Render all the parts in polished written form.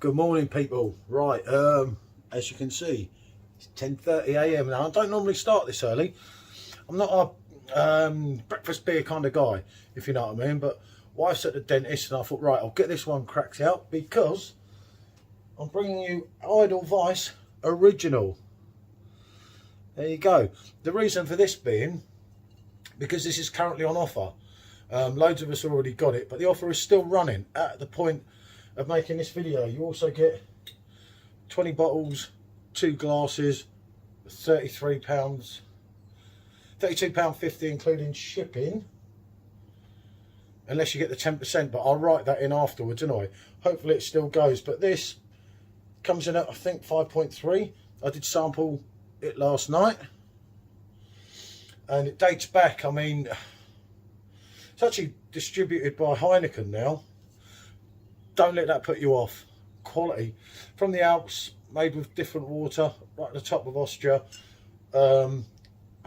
Good morning, people. Right, as you can see, it's 10:30 a.m. now. I don't normally start this early. I'm not a breakfast beer kind of guy, if you know what I mean. But wife's at the dentist, and I thought, right, I'll get this one cracked out because I'm bringing you Edelweiss Original. There you go. The reason for this being because this is currently on offer. Loads of us already got it, but the offer is still running at the point of making this video. You also get 20 bottles, 2 glasses, £32.50 including shipping, unless you get the 10%, but I'll write that in afterwards, don't I? Hopefully it still goes, but this comes in at, I think, 5.3. I did sample it last night, and it dates back, I mean, it's actually distributed by Heineken now. Don't let that put you off. Quality from the Alps, made with different water, right at the top of Austria. Part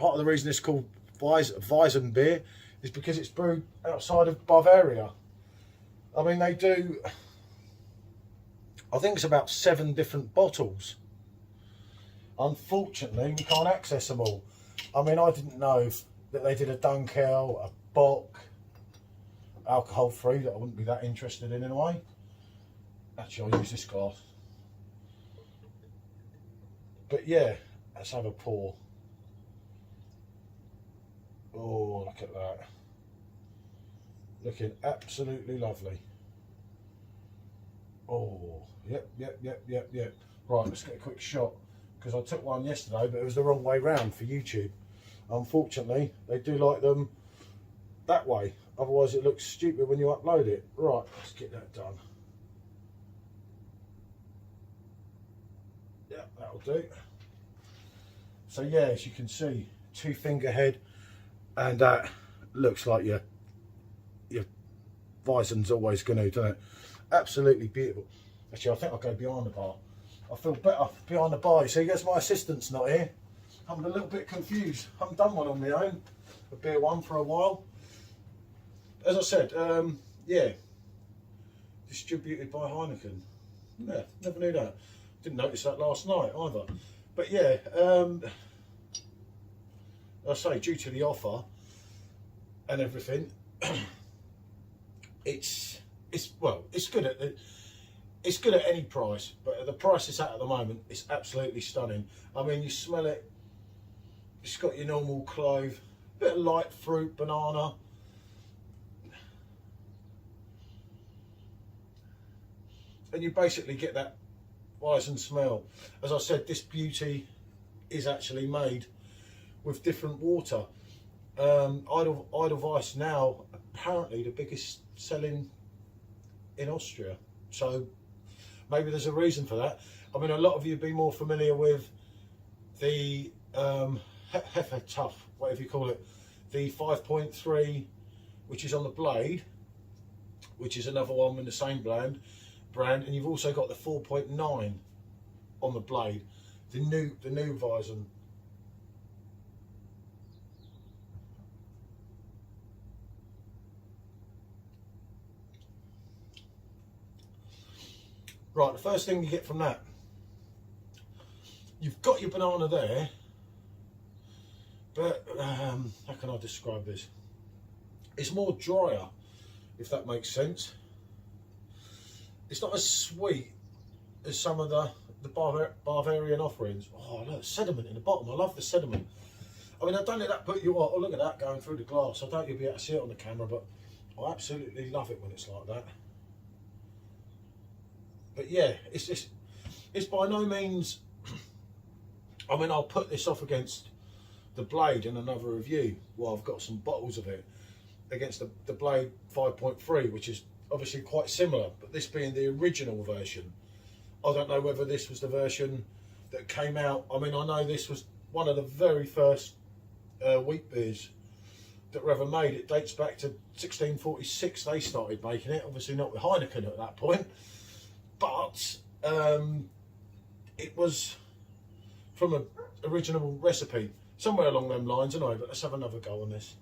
of the reason it's called Weizenbier is because it's brewed outside of Bavaria. I mean, they do, I think it's about 7 different bottles. Unfortunately, we can't access them all. I mean, I didn't know that they did a Dunkel, a Bock, alcohol free, that I wouldn't be that interested in a way. Actually, I'll use this glass. But yeah, let's have a pour. Oh, look at that. Looking absolutely lovely. Oh, yep. Right, let's get a quick shot, because I took one yesterday, but it was the wrong way round for YouTube. Unfortunately, they do like them that way. Otherwise, it looks stupid when you upload it. Right, let's get that done. Yeah, that'll do. So yeah, as you can see, 2-finger head, and that looks like your Weizen's always going to, doesn't it? Absolutely beautiful. Actually, I think I'll go behind the bar. I feel better behind the bar. So you guess my assistant's not here. I'm a little bit confused. I haven't done one on my own, a beer one, for a while. As I said, yeah, distributed by Heineken. Yeah, never knew that. Didn't notice that last night either. But yeah, I say, due to the offer and everything, it's good at any price, but at the price it's at the moment, it's absolutely stunning. I mean, you smell it. It's got your normal clove, bit of light fruit, banana. And you basically get that Weizen smell. As I said, this beauty is actually made with different water. Edelweiss now apparently the biggest selling in Austria, so maybe there's a reason for that. I mean, a lot of you be more familiar with the Tough, whatever you call it, the 5.3, which is on the blade, which is another one in the same brand, and you've also got the 4.9 on the blade, the new Weizen. Right, the first thing you get from that, you've got your banana there, but how can I describe this? It's more drier, if that makes sense. It's not as sweet as some of the Bavarian offerings. Oh, look, sediment in the bottom. I love the sediment. I mean, I don't let that put you off. Oh, look at that going through the glass. I doubt you'll be able to see it on the camera, but I absolutely love it when it's like that. But yeah, it's by no means, I mean, I'll put this off against the blade in another review. Well, I've got some bottles of it against the blade 5.3, which is obviously quite similar, but this being the original version. I don't know whether this was the version that came out. I mean, I know this was one of the very first wheat beers that were ever made. It dates back to 1646 they started making it, obviously not with Heineken at that point, but it was from an original recipe, somewhere along them lines anyway. But let's have another go on this.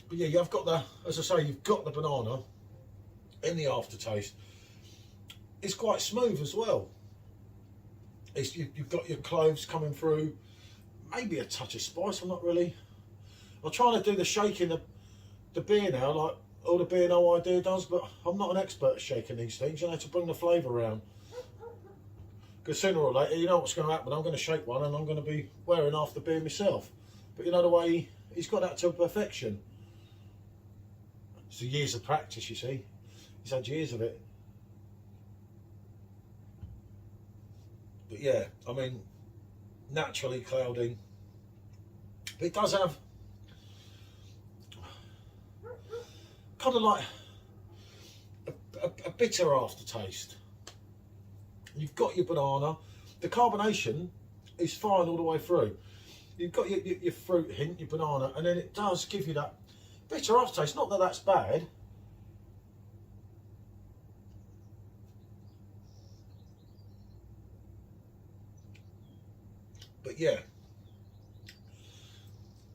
But yeah, you've got the, as I say, you've got the banana in the aftertaste. It's quite smooth as well. You've got your cloves coming through, maybe a touch of spice. I'm not really. I'm trying to do the shaking the beer now, like all the beer no idea does, but I'm not an expert at shaking these things. You know, to bring the flavour around. Because sooner or later, you know what's going to happen. I'm going to shake one, and I'm going to be wearing half the beer myself. But you know the way he's got that to perfection. So years of practice, you see. He's had years of it. But yeah, I mean, naturally clouding. But it does have kind of like a bitter aftertaste. You've got your banana. The carbonation is fine all the way through. You've got your fruit hint, your banana, and then it does give you that bitter aftertaste. Not that that's bad. But yeah,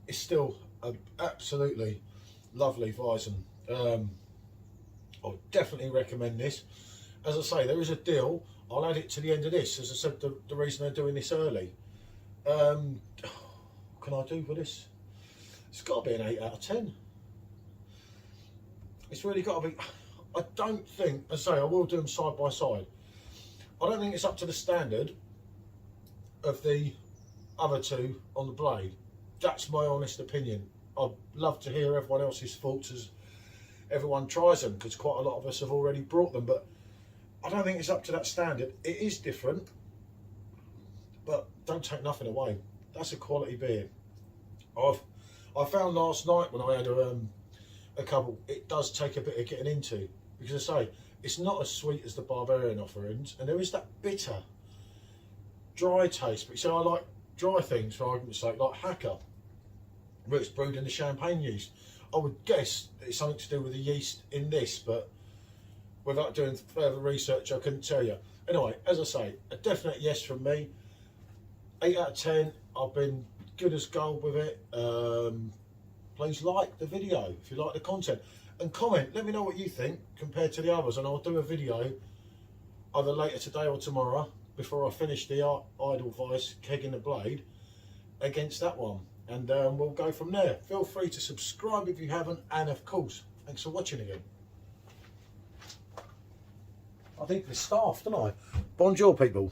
it's still an absolutely lovely Weizen. I'll definitely recommend this. As I say, there is a deal. I'll add it to the end of this. As I said, the reason they're doing this early. What can I do with this? It's got to be an 8 out of 10. It's really got to be. I don't think, as I say, I will do them side by side. I don't think it's up to the standard of the other two on the blade. That's my honest opinion. I'd love to hear everyone else's thoughts as everyone tries them, because quite a lot of us have already brought them, but I don't think it's up to that standard. It is different, but don't take nothing away. That's a quality beer. I found last night when I had a couple, it does take a bit of getting into, because I say it's not as sweet as the Barbarian offerings, and there is that bitter, dry taste. But so I like dry things, for argument's sake, like Hacker, where it's brewed in the champagne yeast. I would guess it's something to do with the yeast in this, but without doing further research, I couldn't tell you. Anyway, as I say, a definite yes from me. 8 out of 10. I've been good as gold with it. Please like the video if you like the content, and comment. Let me know what you think compared to the others, and I'll do a video either later today or tomorrow before I finish the Edelweiss keg in the blade against that one, and we'll go from there. Feel free to subscribe if you haven't, and of course, thanks for watching again. I think we're staffed, don't I? Bonjour, people.